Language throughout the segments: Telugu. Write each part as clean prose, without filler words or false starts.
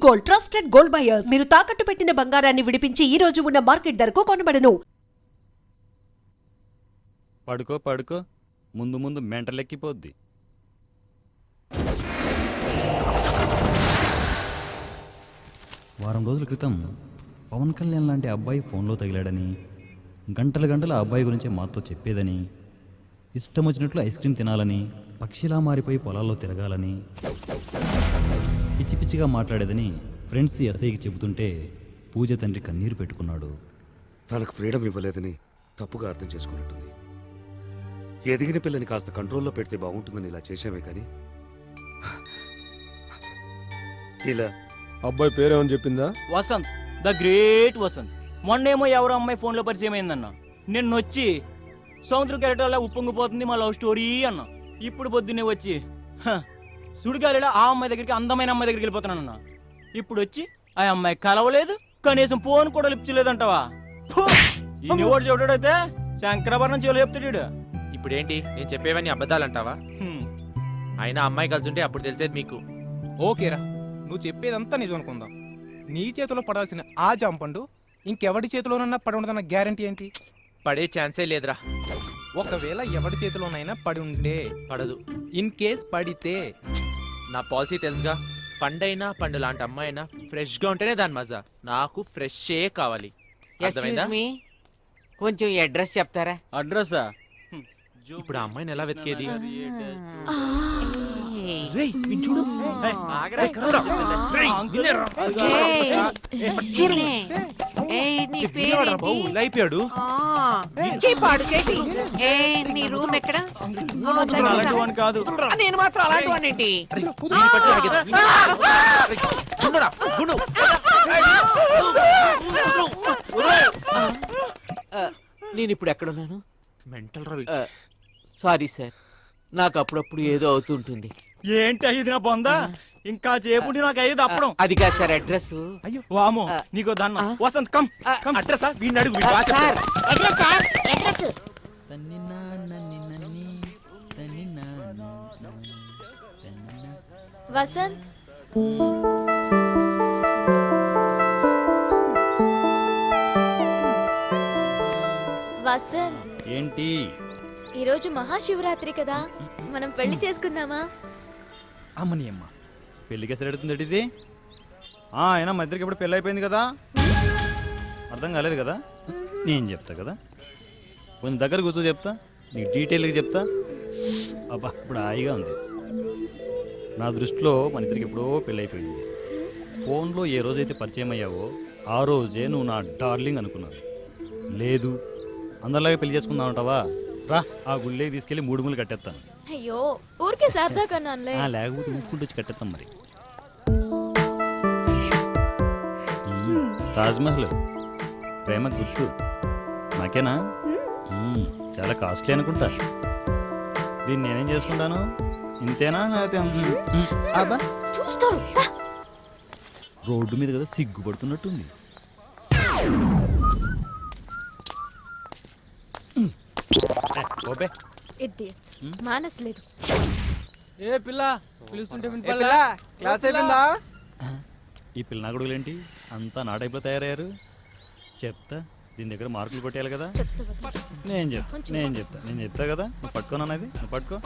Gold, trusted gold buyers. మీరు తాకట్టు పెట్టిన బంగారాన్ని విడిపించి ఈ రోజు ఉన్న మార్కెట్ ధరకు కొనబడను. పడుకో పడుకో, ముందు ముందు మెంటలెక్కిపోద్ది. వారం రోజుల క్రితం పవన్ కళ్యాణ్ లాంటి అబ్బాయి ఫోన్లో తగిలాడని, గంటల గంటల అబ్బాయి గురించి మాతో చెప్పేదని, ఇష్టం వచ్చినట్లు ఐస్ క్రీమ్ తినాలని, పక్షిలా మారిపోయి పొలాల్లో తిరగాలని, పిచ్చి పిచ్చిగా మాట్లాడేదని ఫ్రెండ్స్ ఎస్ఐకి చెబుతుంటే పూజ తండ్రి కన్నీరు పెట్టుకున్నాడు. తనకు ఫ్రీడమ్ ఇవ్వలేదని తప్పుగా అర్థం చేసుకున్నట్టుంది. ఎదిగిన పిల్లని కాస్త కంట్రోల్లో పెడితే బాగుంటుందని ఇలా చేసామే కానీ ఇలా. అబ్బాయి పేరేమని చెప్పిందా? Vasanth, the great Vasanth. మొన్నేమో ఎవరో అమ్మాయి ఫోన్లో పరిచయం అయిందన్న. నిన్న వచ్చి సముద్ర కెరటాల ఉప్పొంగిపోతుంది మా లవ్ స్టోరీ అన్న. ఇప్పుడు పొద్దున్నే వచ్చి సుడిగాలిలో ఆ అమ్మాయి దగ్గరికి, అందమైన అమ్మాయి దగ్గరికి వెళ్ళిపోతున్నానన్న. ఇప్పుడు వచ్చి ఆ అమ్మాయి కలవలేదు, కనీసం ఫోన్ కూడా లిఫ్ట్ చేయలేదంటావా? ఈ ఓడి చూడడైతే శంకరాభరణం చెవులు చెప్తాడు. ఇప్పుడేంటి నేను చెప్పేవన్నీ అబద్ధాలంటావా? అయినా అమ్మాయి కలిసి అప్పుడు తెలిసేది మీకు. ఓకేరా, నువ్వు చెప్పేదంతా నిజం అనుకుందాం. నీ చేతిలో పడాల్సిన ఆ జాంపండు ఇంకెవడి చేతిలోనన్నా పడి ఉండదన్న గ్యారంటీ ఏంటి? పడే ఛాన్సే లేదురా. ఒకవేళ ఎవడి చేతిలోనైనా పడి ఉంటే పడదు. ఇన్ కేస్ పడితే నా పాలసీ తెలుసుగా. పండైనా పండు లాంటి అమ్మాయినా ఫ్రెష్గా ఉంటేనే దాని మజా. నాకు ఫ్రెషే కావాలి. కొంచెం అడ్రస్ చెప్తారా? అడ్రస్సా? ఇప్పుడు ఆ అమ్మాయిని ఎలా వెతికేది? చూడు, అయిపోయాడు. నీ రూమ్ ఎక్కడ? కాదు, నేను మాత్రం అలాంటి వాడిని. నేను ఇప్పుడు ఎక్కడున్నాను? మెంటల్ సారీ సార్, నాకు అప్పుడప్పుడు ఏదో అవుతుంటుంది. ఏంటి అయ్యేది నా బొందా? ఇంకా చేపుండి నాకు అయ్యేది అప్పుడు. అది కాదు సార్ అడ్రస్. అయ్యో వామో, నీకో దన్న. Vasanth come come. అడ్రస్ వీడిని అడుగు. వసంత్, వసంత్ ఏంటి? ఈరోజు మహాశివరాత్రి కదా, మనం పెళ్లి చేసుకుందామా? అమ్మని అమ్మ, పెళ్ళికి ఎసరెడుతుంది ఇది. అయినా మా ఇద్దరికి ఇప్పుడు పెళ్ళి అయిపోయింది కదా, అర్థం కాలేదు కదా? నేను చెప్తా కదా, కొంచెం దగ్గర కూర్చో చెప్తా, నీకు డీటెయిల్గా చెప్తా. అబ్బా ఇప్పుడు హాయిగా ఉంది. నా దృష్టిలో మన ఇద్దరికి ఎప్పుడో పెళ్ళి అయిపోయింది. ఫోన్లో ఏ రోజైతే పరిచయం అయ్యావో ఆ రోజే నువ్వు నా డార్లింగ్ అనుకున్నాను. లేదు అందరిలాగే పెళ్లి చేసుకుందాం అంటావా? రా, ఆ గుళ్ళేకి తీసుకెళ్ళి 3 ముళ్ళు కట్టేస్తాను. అయ్యో, ఊరికే సరదా కన్నానులే. లేకపోతే ఊపుకుంటూ వచ్చి కట్టేస్తాం. మరి తాజ్మహల్ ప్రేమ గుర్తు నాకేనా? చాలా కాస్ట్లీ అనుకుంటా. దీన్ని నేనేం చేసుకుంటాను? ఇంతేనా? లేకపోతే చూస్తారు. రోడ్డు మీద కదా, సిగ్గుపడుతున్నట్టుంది. మానసలేదు. ఏ పిల్ల పిలుస్తుంటే క్లాస్ అయిపోయిందా? ఈ పిల్ల గొడుగులేంటి అంతా నా టైప్లో తయారయ్యారు? చెప్తా, దీని దగ్గర మార్కులు కొట్టేయాలి కదా. నేను చెప్తా కదా. నువ్వు పట్టుకోనన్నది, నువ్వు పట్టుకో.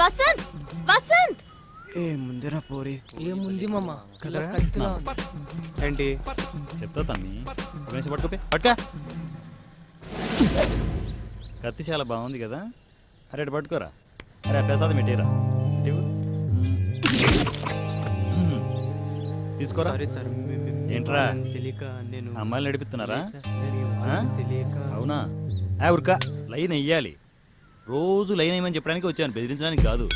వసంత్, వసంత్ ఏముందిరా పోరి? ఏముంది మామ? ఏంటి చెప్తా తమ్మి, పట్టుకోపే పట్టుకా. కత్తి చాలా బాగుంది కదా. అరే అటు పట్టుకోరా. అరే ప్రసాదం పెట్టేరా. తీసుకోరా. ఏంట్రా అమ్మాయిలు నడిపిస్తున్నారా? అవునా? ఉరక లైన్ వెయ్యాలి. రోజు లైన్ వేయమని చెప్పడానికి వచ్చాను, బెదిరించడానికి కాదు.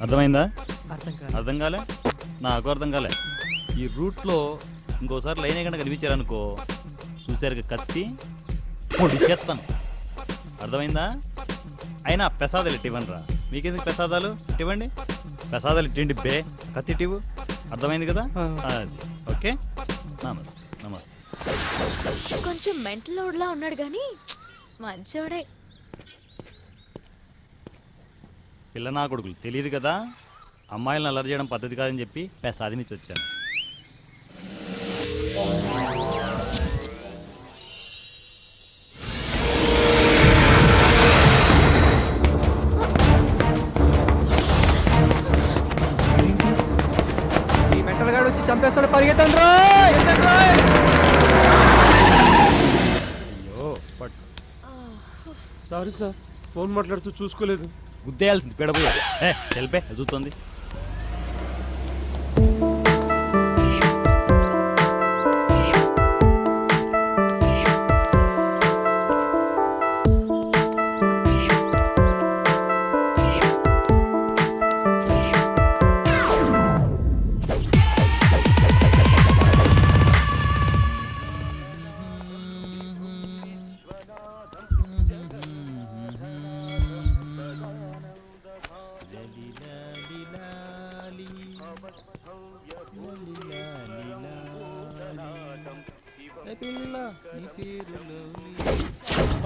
అర్థమైందా? అర్థం కాలే? నాకు అర్థం కాలే. ఈ రూట్లో ఇంకోసారి లైన్ వేయకుండా కనిపించారనుకో, చూసారు కత్తి పొడిచేస్తాను. అర్థమైందా? అయినా ప్రసాదాలు ఇవ్వండి రా. మీకెందుకు ప్రసాదాలు? ఇవ్వండి, ప్రసాదాలు ఇట్టండి బే. కత్తి ఇవ్వు. అర్థమైంది కదా? అది ఓకే. నమస్తే నమస్తే. కొంచెం మెంటల్ లోడ్లా ఉన్నాడు కానీ మంచోడే. పిల్ల నా కొడుకులు తెలియదు కదా, అమ్మాయిలను అల్లరి చేయడం పద్ధతి కాదని చెప్పి సాధించి వచ్చాను. ఈ మెంటల్ గాడు వచ్చి చంపేస్తాడు, పరిగెత్తండి. అయ్యో పట్ సారీ సార్, ఫోన్ మాట్లాడుతూ చూసుకోలేదు. గుద్దేయాల్సింది పెడబోయా. తెలిపే చూస్తుంది.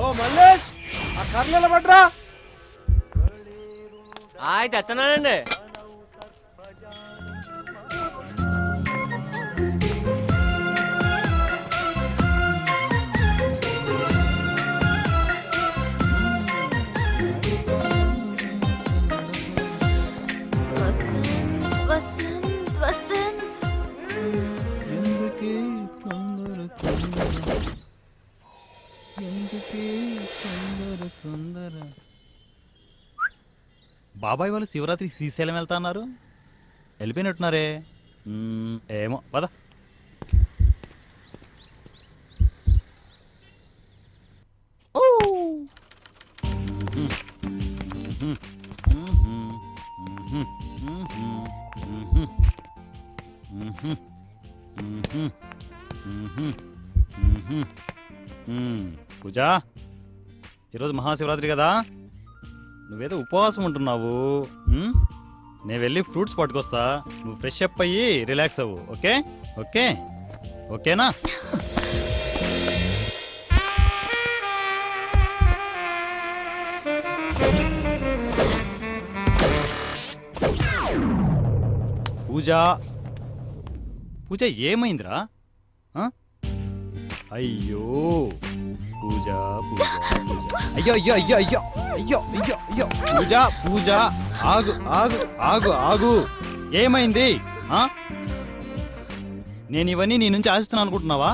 ఓ మల్లేష్, ఆ కర్రలు పడ్రా. అయితే ఎత్తనానండి. వసంత్ వసంత్ వసంత్. బాబాయ్ వాళ్ళు శివరాత్రికి శ్రీశైలం వెళ్తా అన్నారు. వెళ్ళిపోయినట్టున్నారే. ఏమో పద. పూజా, ఈరోజు మహాశివరాత్రి కదా, నువ్వేదో ఉపవాసం ఉంటున్నావు. నేను వెళ్ళి ఫ్రూట్స్ పట్టుకొస్తా, నువ్వు ఫ్రెష్ అప్ అయ్యి రిలాక్స్ అవ్వు. ఓకే ఓకే ఓకేనా? పూజ పూజ ఏమైందిరా? అయ్యో పూజ పూజ పూజ, అయ్యో అయ్యో అయ్యో అయ్యో అయ్యో అయ్యో అయ్యో పూజ పూజ, ఆగు ఆగు ఆగు ఆగు. ఏమైంది? నేను ఇవన్నీ నీ నుంచి ఆశిస్తున్నాను అనుకుంటున్నావా?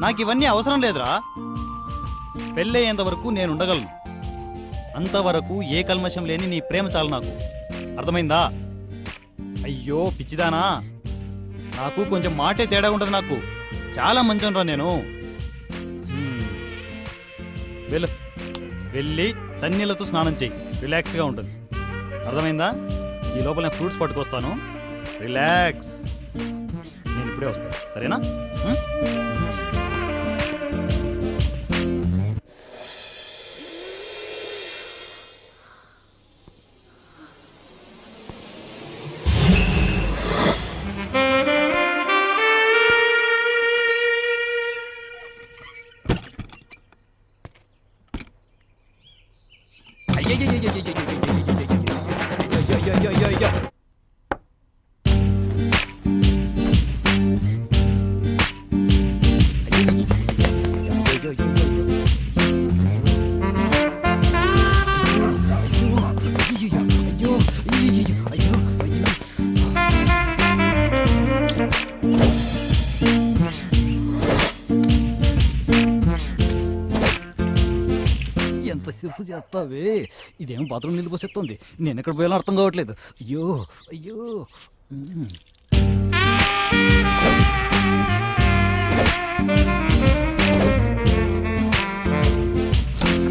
నాకు ఇవన్నీ అవసరం లేదురా. పెళ్ళయ్యేంత వరకు నేను ఉండగలను. అంతవరకు ఏ కల్మషం లేని నీ ప్రేమ చాలు నాకు. అర్థమైందా? అయ్యో పిచ్చిదానా, నాకు కొంచెం మాటే తేడా ఉంటుంది. నాకు చాలా మంచిరా నేను. వెళ్ళి చన్నీళ్ళతో స్నానం చెయ్యి, రిలాక్స్గా ఉంటుంది. అర్థమైందా? ఈ లోపల నేను ఫ్రూట్స్ పట్టుకొస్తాను, రిలాక్స్. నేను ఇప్పుడే వస్తాను, సరేనా? ఎంతసేపు చేస్తావే? ఇదేమో బాత్రూమ్ నీళ్ళు పోసేస్తుంది. నేను ఎక్కడ పోయాలో అర్థం కావట్లేదు. అయ్యో అయ్యో.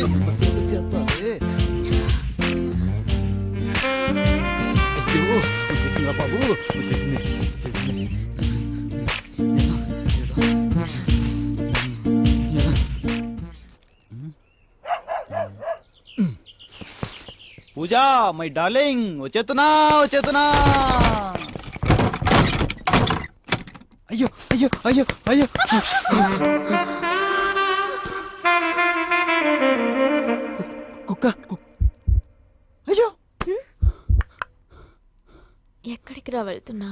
ఎంతసేపు చేస్తావే? అయ్యో వచ్చేసిందా బాబు? వచ్చేసింది. పూజా మై డార్లింగ్, వచ్చేతున్నా. అయ్యో అయ్యో అయ్యో అయ్యో. కుక్క. అయ్యో ఎక్కడికి రా వెళ్తున్నా?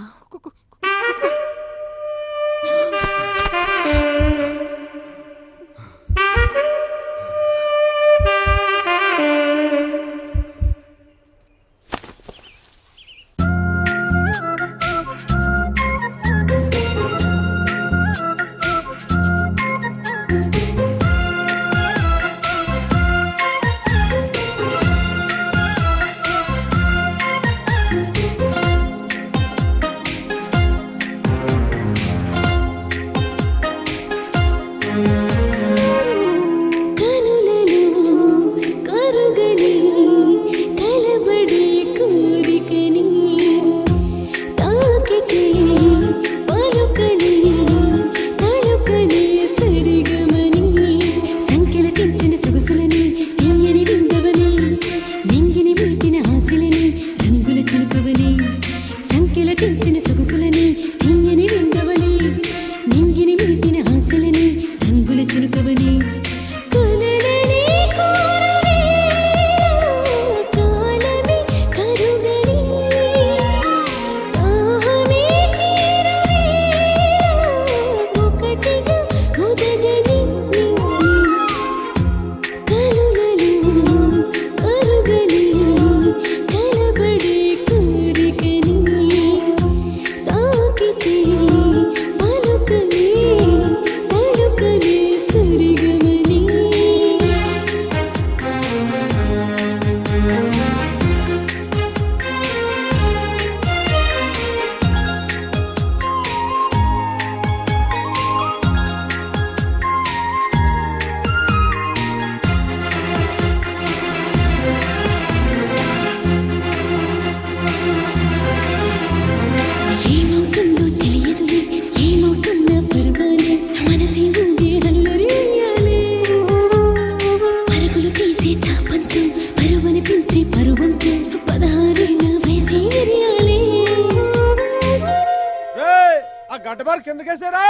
గడ్డబార్ కిందకేసారా?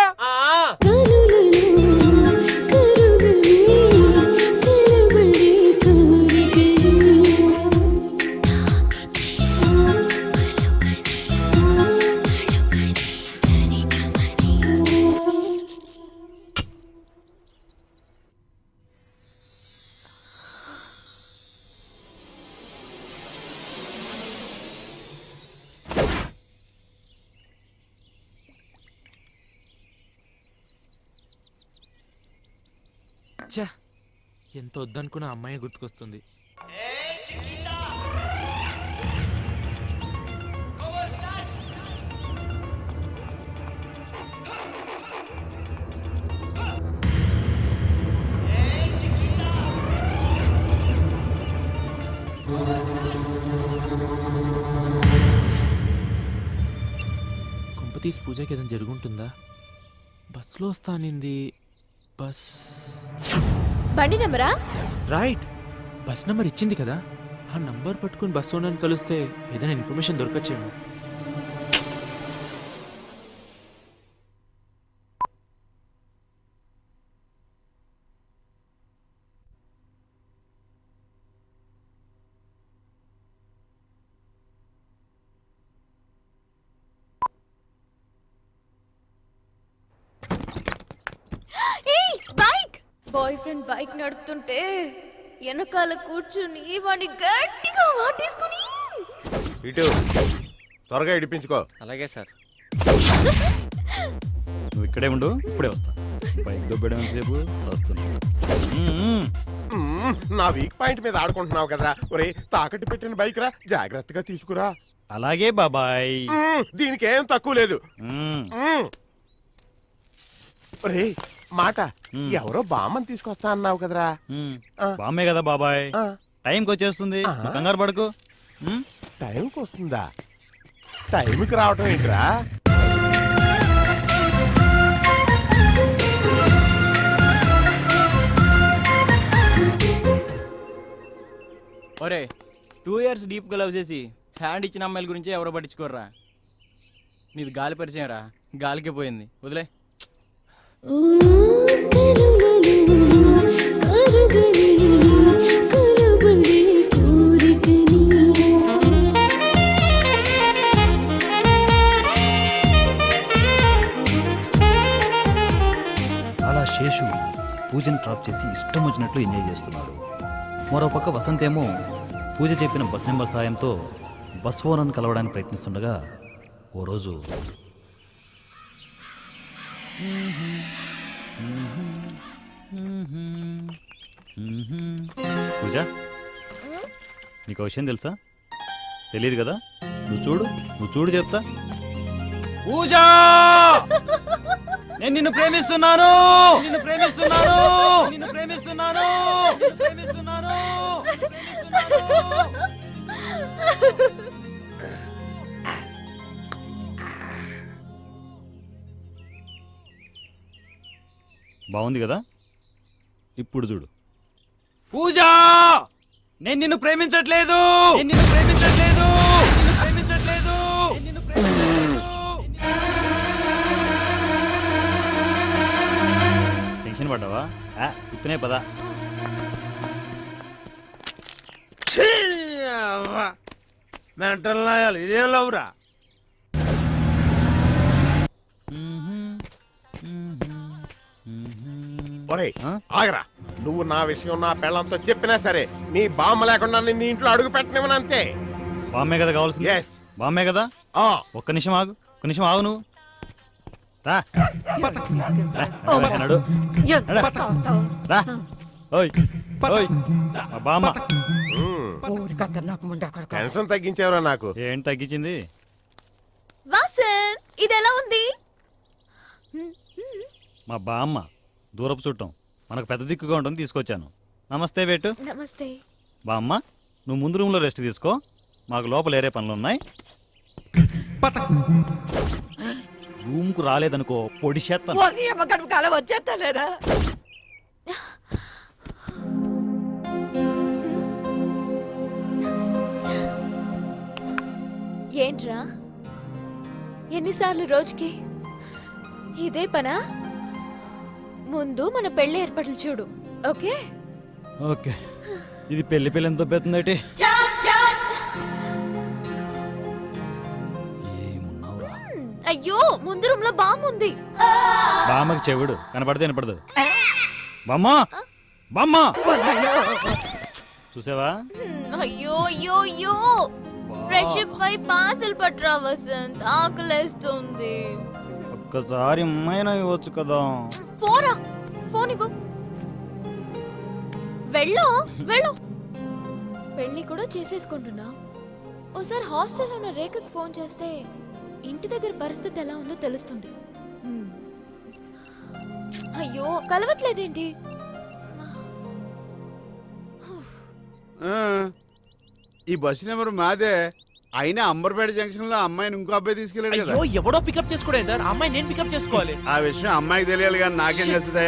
ఛా, ఎంత వద్దనుకున్న అమ్మాయి గుర్తుకొస్తుంది. కొంపతీసి పూజకి ఏదైనా జరుగుంటుందా? బస్లో వస్తానింది. బస్ బండి నెంబరా? రైట్, బస్ నెంబర్ ఇచ్చింది కదా. ఆ నంబర్ పట్టుకుని బస్ ఓనర్ని కలిస్తే ఏదైనా ఇన్ఫర్మేషన్ దొరకచ్చేమో. బాయ్ ఫ్రెండ్ బైక్ నడుపుతుంటే వెనకాల కూర్చుని వాడిని గట్టిగా వాటేసుకుని ఇటు త్వరగా ఇడిపించుకో. అలాగే సార్. నువ్వు ఇక్కడే ఉండు, ఇప్పుడే వస్తా. బైక్ దొబ్బడం సేపు వస్తున్నా. నా వీక్ పాయింట్ మీద ఆడుకుంటున్నావు కదరా. ఒరే, తాకట్టు పెట్టిన బైక్ రా, జాగ్రత్తగా తీసుకురా. అలాగే బాబాయ్. దీనికి ఏం తక్కువ లేదు. ఒరే మాట, ఎవరో బామ్మని తీసుకొస్తా అన్నావు కదరా. బామ్మే కదా బాబాయ్, టైంకి వచ్చేస్తుంది, నువ్వు కంగారు పడుకో. టైంకి వస్తుందా? టైంకి రావటం ఏంట్రా? ఒరే, 2 years డీప్గా లవ్ చేసి హ్యాండ్ ఇచ్చిన అమ్మాయిల గురించి ఎవరో పట్టించుకోర్రా. నీది గాలి పరిచయం రా, గాలికి పోయింది, వదిలే. శేషు పూజని డ్రాప్ చేసి ఇష్టం వచ్చినట్లు ఎంజాయ్ చేస్తున్నాడు. మరోపక్క వసంత్ ఏమో పూజ చెప్పిన బస్ నెంబర్ సాయంతో బస్ ఓనర్ని కలవడానికి ప్రయత్నిస్తుండగా ఓ రోజు పూజ, నీకు విషయం తెలుసా? తెలియదు కదా? నువ్వు చూడు చెప్తా. పూజ, నేను నిన్ను ప్రేమిస్తున్నాను. బాగుంది కదా? ఇప్పుడు చూడు. పూజ, నేను నిన్ను ప్రేమించట్లేదు. టెన్షన్ పడ్డావా? ఉత్తనే పదా. మెంటల్ నాయాలి, ఇదేం లవ్రా? ఒరే ఆగరా, నువ్వు నా విషయం నా పెళ్ళంతో చెప్పినా సరే నీ బామ్మ లేకుండా నీ ఇంట్లో అడుగు పెట్టనివ్వను అంతే. బామ్మే కదా కావాల్సింది? Yes. బామ్మే కదా? ఒక్క నిమిషం ఆగు నువ్వు. రా. నడు. రా. ఓయ్ మా బామ్మ. టెన్షన్ తగ్గించేవరా నాకు. ఏంటి తగ్గించింది? వాసన్ ఇది ఎలా ఉంది? మా బామ్మ దూరపు చుట్టం, మనకు పెద్ద దిక్కుగా ఉంటుంది, తీసుకొచ్చాను. నమస్తే బేటు. నమస్తే. బామ్మ, నువ్వు ముందు రూమ్లో రెస్ట్ తీసుకో, మాకు లోపల ఏరే పనులు ఉన్నాయి. రూమ్కు రాలేదనుకో పొడి చేస్తాను. ఏంట్రా ఎన్నిసార్లు రోజుకి ఇదే పనా? ముందు మన పెళ్లి ఏర్పాట్లు చూడు. Okay okay. ఇది పెళ్లి ఎంతో పెడుతుందటి. ఏమున్నావురా? అయ్యో ముందు రూమ్ లో బామ్ ఉంది. బామ్మకి చెవుడు కనపడితే వినపడదు. బామ్మ చూసావా? అయ్యో అయ్యో అయ్యో ఫ్రెష్ పై పార్సల్ పట్రా వసంత్, ఆకలేస్తుంది. ఒక్కసారి అమ్మాయినా ఇవ్వచ్చు కదా. పోరా, ఫోన్ ఇవ్వు. వెళ్ళు. పెళ్లి కూడా చేసేసుకుంటున్నా. ఓసారి హాస్టల్లో ఉన్న రేఖకు ఫోన్ చేస్తే ఇంటి దగ్గర పరిస్థితి ఎలా ఉందో తెలుస్తుంది. అయ్యో కలవట్లేదేంటి? ఈ బస్సు నెంబర్ మాదే. అయినా అంబర్పేట జంక్షన్ లో అమ్మాయిని ఇంకో అబ్బాయి తీసుకెళ్ళాడు కదా. ఎవడో పికప్ చేసుకోవడం సార్, అమ్మాయి నేను పికప్ చేసుకోవాలి. ఆ విషయం అమ్మాయికి తెలియాలి కానీ నాకేం తెలుస్తుంది?